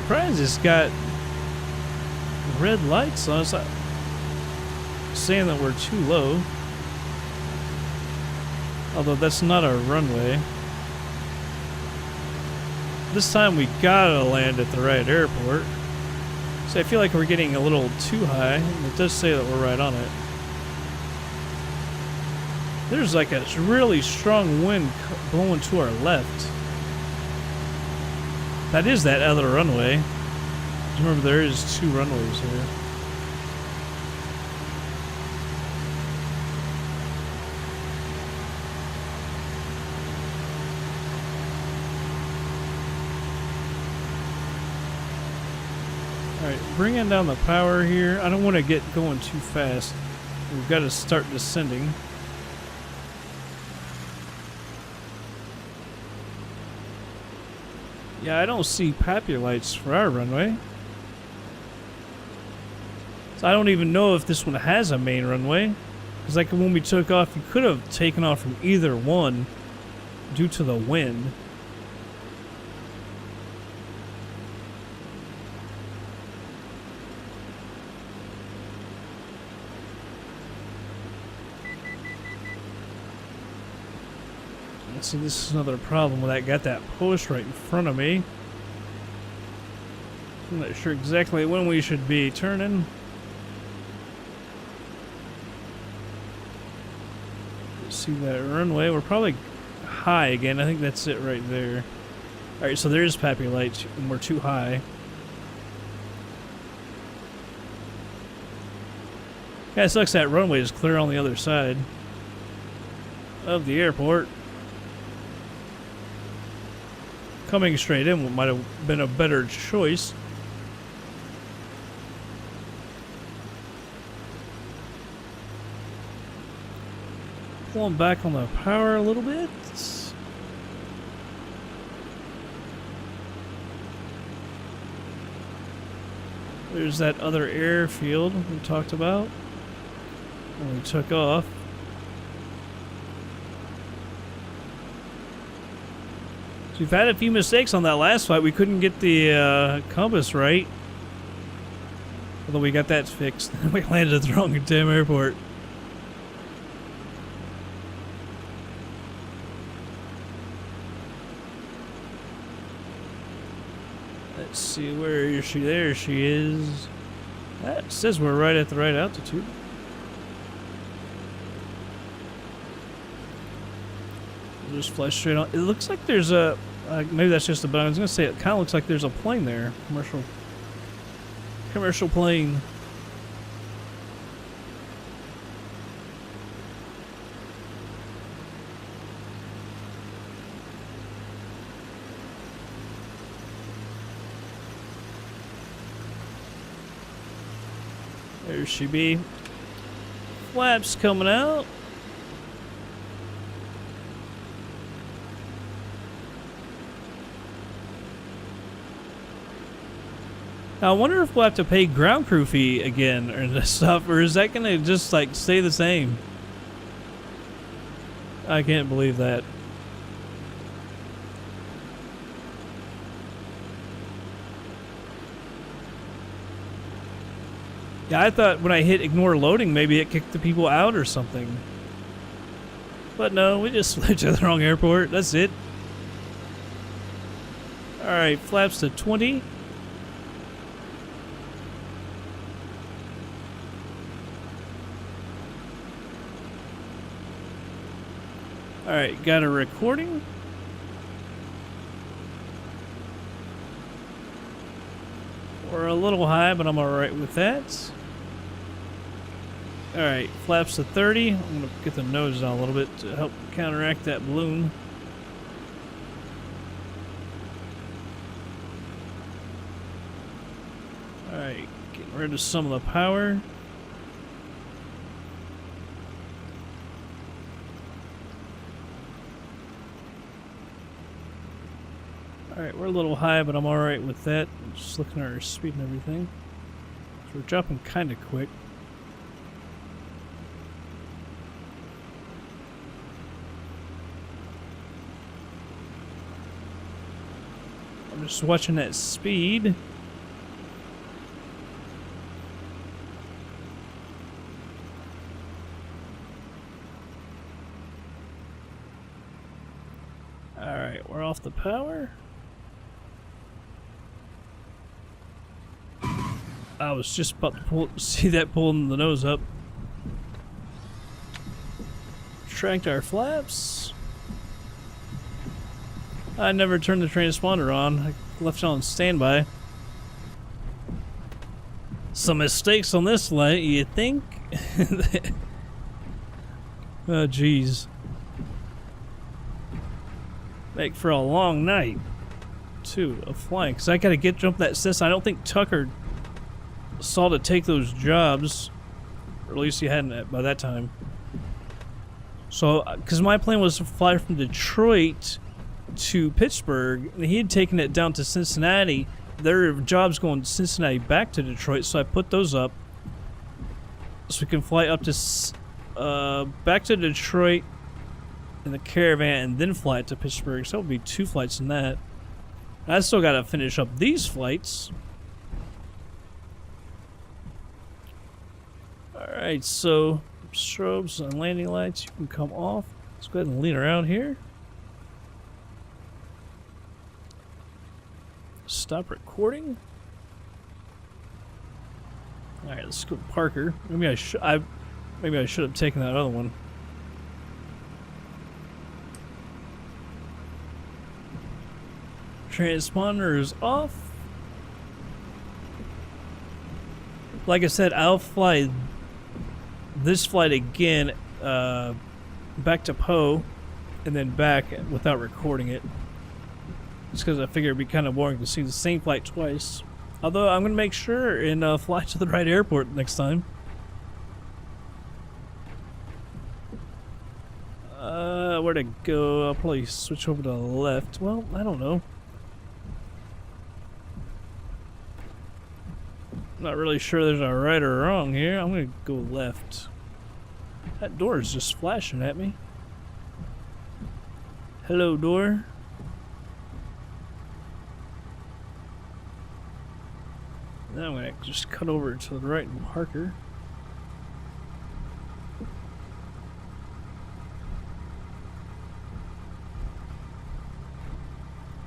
surprised it's got red lights on. It's not saying that we're too low. Although that's not our runway. This time we gotta land at the right airport. So I feel like we're getting a little too high. It does say that we're right on it. There's like a really strong wind blowing to our left. That is that other runway. Remember, there is 2 runways here. Alright, bringing down the power here. I don't want to get going too fast. We've got to start descending. Yeah, I don't see papier lights for our runway. So I don't even know if this one has a main runway. Because like when we took off, you could have taken off from either one due to the wind. See, this is another problem with that. Got that post right in front of me. I'm not sure exactly when we should be turning. See that runway? We're probably high again. I think that's it right there. Alright, so there's pappy lights and we're too high. Yeah, it sucks that runway is clear on the other side of the airport. Coming straight in might have been a better choice. Pulling back on the power a little bit. There's that other airfield we talked about when we took off. So we've had a few mistakes on that last flight. We couldn't get the compass right. Although we got that fixed. We landed at the wrong damn airport. Let's see, where is she? There she is. That says we're right at the right altitude. We'll just fly straight on. It looks like there's a... maybe that's just a... But I was going to say, it kind of looks like there's a plane there. Commercial plane. There she be. Flaps coming out. Now, I wonder if we'll have to pay ground crew fee again or this stuff, or is that going to just like stay the same? I can't believe that. Yeah, I thought when I hit ignore loading, maybe it kicked the people out or something. But no, we just flew to the wrong airport. That's it. Alright, flaps to 20. Alright, got a recording. We're a little high, but I'm alright with that. Alright, flaps to 30. I'm going to get the nose down a little bit to help counteract that balloon. Alright, getting rid of some of the power. Alright, we're a little high, but I'm alright with that. Just looking at our speed and everything. So we're dropping kind of quick. I'm just watching that speed. Alright, we're off the power. I was just about to see that pulling the nose up. Retract our flaps. I never turned the transponder on. I left it on standby. Some mistakes on this flight, you think? Oh, jeez. Make for a long night, too, of flying. Because I gotta jump that Cessna. I don't think Tucker saw to take those jobs. Or at least he hadn't by that time. So, because my plan was to fly from Detroit to Pittsburgh, and he had taken it down to Cincinnati. There are jobs going to Cincinnati back to Detroit, so I put those up so we can fly up to back to Detroit in the Caravan and then fly it to Pittsburgh. So it'll be 2 flights in that. I still got to finish up these flights. Alright, so strobes and landing lights, you can come off. Let's go ahead and lean around here. Stop recording. Alright, let's go to Parker. Maybe I should have taken that other one. Transponder is off. Like I said, I'll fly this flight again back to Poe and then back without recording it. Just because I figure it'd be kind of boring to see the same flight twice. Although I'm going to make sure and fly to the right airport next time. Where to go? I'll probably switch over to the left. Well, I don't know. Not really sure there's a right or wrong here. I'm going to go left. That door is just flashing at me. Hello, door. Now I'm going to just cut over to the right and Parker.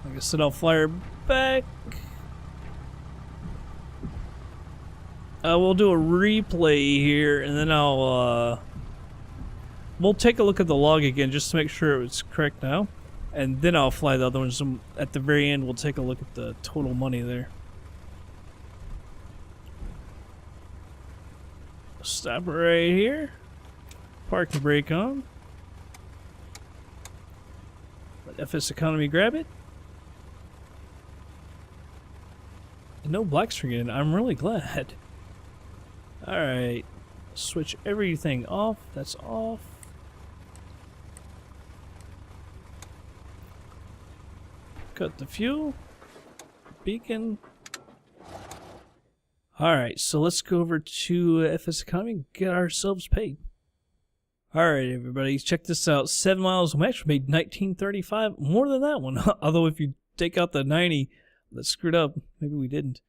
Like I said, I'll fly her back. We'll do a replay here, and then we'll take a look at the log again just to make sure it's correct now. And then I'll fly the other ones. At the very end, we'll take a look at the total money there. Stop right here. Park and brake on. Let FSEconomy grab it. And no black screen. I'm really glad. Alright. Switch everything off. That's off. Cut the fuel. Beacon. Alright, so let's go over to FSEconomy and get ourselves paid. Alright, everybody, check this out. 7 miles, we actually made $19.35, more than that one. Although if you take out the 90, that screwed up. Maybe we didn't.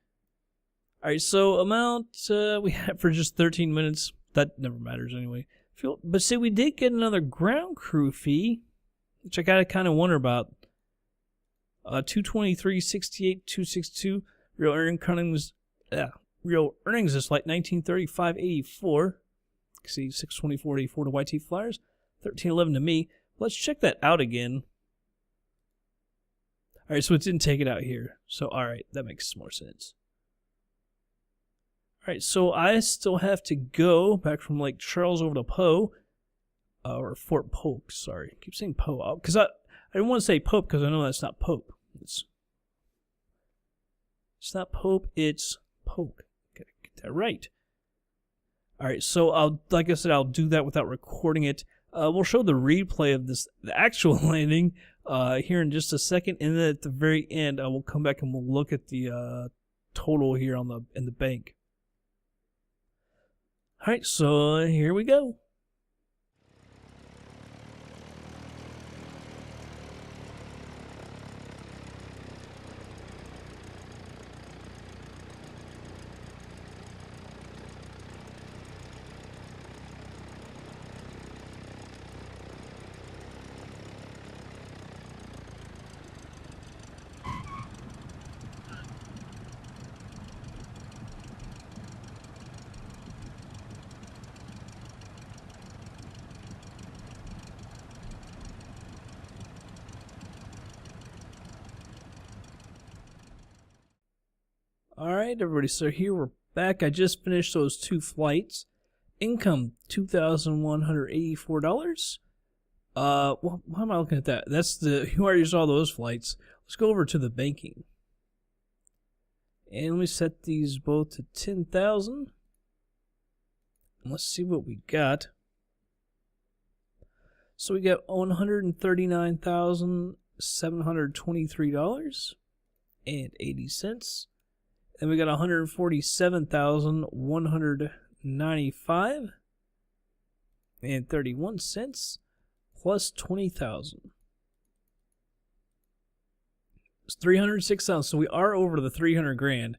Alright, so amount we had for just 13 minutes. That never matters anyway. But see, we did get another ground crew fee, which I gotta kind of wonder about. 223.68, 262. Real earnings. Real earnings this flight, 1935.84. See, 624.84 to YT Flyers, 1311 to me. Let's check that out again. All right, so it didn't take it out here. So, all right, that makes more sense. All right, so I still have to go back from Lake Charles over to Poe, or Fort Polk. Sorry, I keep saying Poe because I didn't want to say Pope because I know that's not Pope. It's not Pope. It's Polk. Gotta get that right. All right, so like I said, I'll do that without recording it. We'll show the replay of the actual landing here in just a second, and then at the very end, we'll come back and we'll look at the total here in the bank. All right, so here we go. Alright, everybody, so here we're back. I just finished those 2 flights. Income, $2,184. Well, why am I looking at that? That's the, you already saw those flights. Let's go over to the banking. And let me set these both to 10,000. Let's see what we got. So we got $139,723.80. And we got $147,195.31 plus 20,000. It's 306,000. So we are over the 300 grand.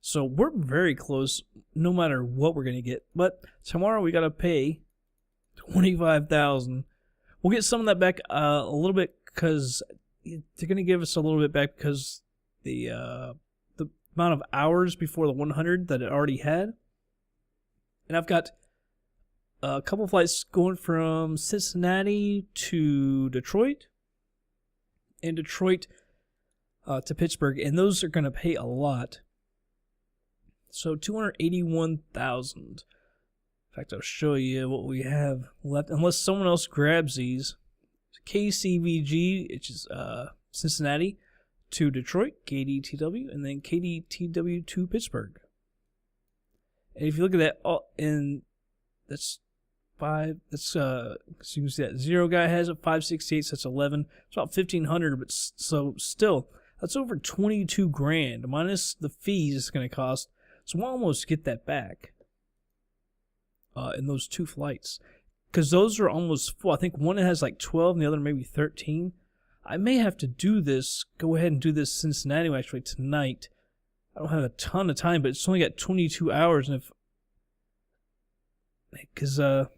So we're very close, no matter what we're gonna get. But tomorrow we gotta pay 25,000. We'll get some of that back a little bit because they're gonna give us a little bit back because the amount of hours before the 100 that it already had. And I've got a couple flights going from Cincinnati to Detroit and Detroit to Pittsburgh, and those are going to pay a lot. So 281,000. In fact, I'll show you what we have left, unless someone else grabs these. KCVG, which is Cincinnati to Detroit, KDTW, and then KDTW to Pittsburgh. And if you look at that, and that's 5. That's so you can see that 0 guy has it 568. So that's 11. It's about 1,500, but so still, that's over 22 grand minus the fees it's going to cost. So we'll almost get that back in those 2 flights, because those are almost full. I think one has like 12, and the other maybe 13. I may have to do this, go ahead and do this Cincinnati actually tonight. I don't have a ton of time, but it's only got 22 hours, and if, because it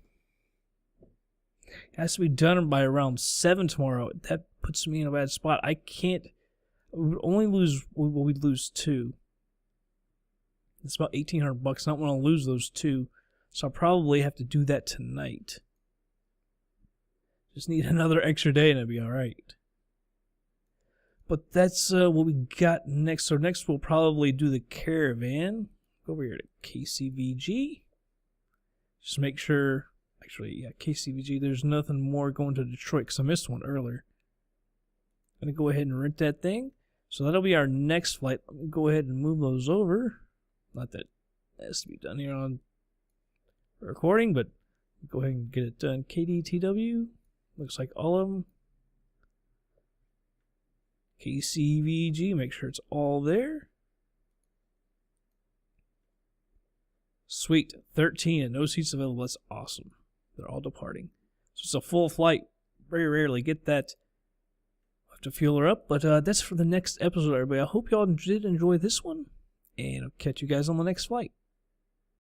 has to be done by around 7 tomorrow. That puts me in a bad spot. I can't, we would only lose, we'd lose 2. It's about $1,800. I don't want to lose those 2, so I'll probably have to do that tonight. Just need another extra day and it'll be alright. But that's what we got next. So next we'll probably do the Caravan. Go over here to KCVG. Just make sure, actually, yeah, KCVG, there's nothing more going to Detroit because I missed one earlier. I'm going to go ahead and rent that thing. So that'll be our next flight. Let me go ahead and move those over. Not that it has to be done here on recording, but go ahead and get it done. KDTW, looks like all of them. KCVG, make sure it's all there. Sweet, 13 and no seats available. That's awesome. They're all departing. So it's a full flight. Very rarely get that. I'll have to fuel her up, but that's for the next episode, everybody. I hope y'all did enjoy this one, and I'll catch you guys on the next flight.